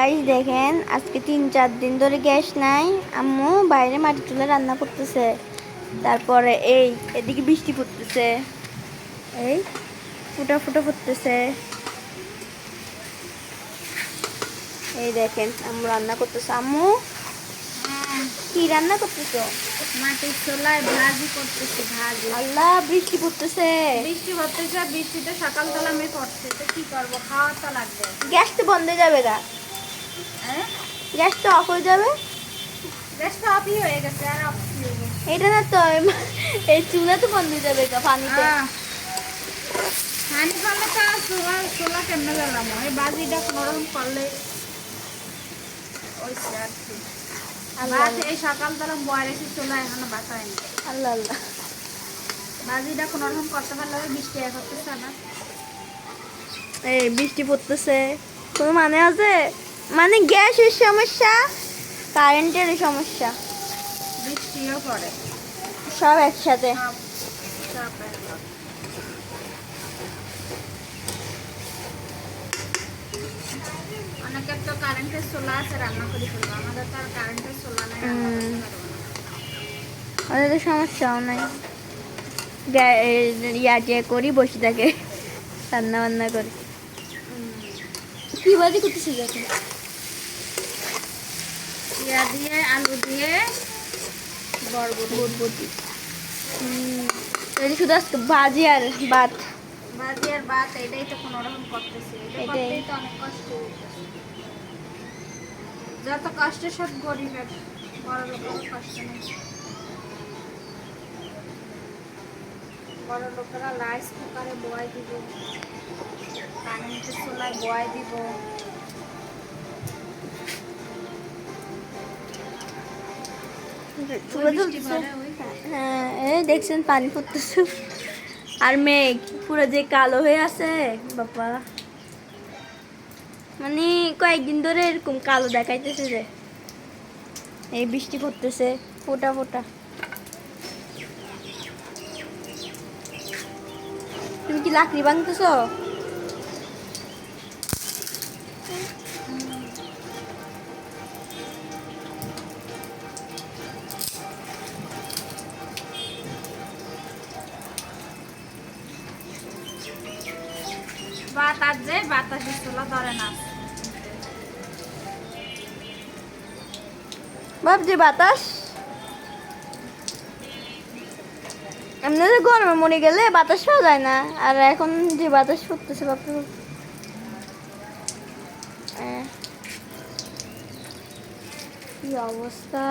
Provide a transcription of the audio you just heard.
Guys দেখেন আজকে 3-4 দিন ধরে গ্যাস নাই। আম্মু বাইরে মাটির চুলায় রান্না করতেছে। তারপরে এই এদিকে বৃষ্টি পড়তেছে, এই ফুটা ফুটা পড়তেছে। এই দেখেন আম্মু রান্না করতেছে। আম্মু কি রান্না করতেছো? মাটির চুলায় ভাজি করতেছি, ভাজি। আল্লাহ বৃষ্টি পড়তেছে। বৃষ্টি পড়তেছে, বৃষ্টিতে সকালবেলা আমি পড়ছে, তো কি করবো, খাওয়া তো লাগবে। গ্যাস তো বন্ধ হয়ে যাবে গা, হ্যাঁ, গ্যাস তো অফ হয়ে যাবে। গ্যাসটা অফই হয়ে গেছে, আর অফ কি হইব? এটা না তো এই চুলা তো বন্ধ হয়ে যাবে গা পানিতে। পানি পারলে তো আর চুলা কেমনে গেলাম, এই বাজিটা কোনোরকম করলে ওই আর কি। ভাত এই সকালবেলা বয় রেখে চুলা এখনো বাঁচায়নি। আল্লাহ আল্লাহ, বাজিটা কোনোরকম করতে পারলে বৃষ্টি করতেছে আবার। এই বৃষ্টি পড়তেছে, কোনো মানে আছে? মানে গ্যাসের সমস্যা, কারেন্টের সমস্যা, বৃষ্টিও পড়ে, সব একসাথে। সব সব একদম। অনেকের তো কারেন্টের চুলা আছে, রান্না করে ফেলবো। আমাদের তো আর কারেন্টের চুলা নেই, রান্না করতে পারবো না। আমাদের তো সমস্যাও নাই, ইয়ে করি বসে থাকে, রান্না বান্না করে। কি বাজি করতেছি দেখেন, পেঁয়াজ দিয়ে আলু দিয়ে বরবটি। তাহলে শুধু আজকে ভাজি আর ভাত। ভাজি আর ভাত, এটাই তো কোনো রকম করতেছি। এটা এটাই। করতেই তো অনেক কষ্ট হইতেছে। যত কষ্টের সব গরিবের, বড় লোকের কষ্ট নেই। বড় লোকেরা রাইস কুকারে বয় দিব, কারেন্টের চুলায় বয় দিব। চুলা বৃষ্টি জ্বলতেছে। পড়ে ওই। হ্যাঁ, এই দেখছেন পানি পড়তেছে আর মেঘ পুরো যে কালো হয়ে আছে বাবা। মানে কয়েকদিন ধরে এরকম কালো দেখাইতেছে যে এই বৃষ্টি পড়তেছে ফোটা ফোটা। তুমি কি লাকড়ি ভাঙতেছো? বাতাস যে বাতাসের চুলা ধরে না। ভাবছি বাতাস এমনিতে গরমে মরে গেলে বাতাস পাওয়া যায় না, আর এখন যে বাতাস পড়তেছে বাপরে বাপ। কি অবস্থা!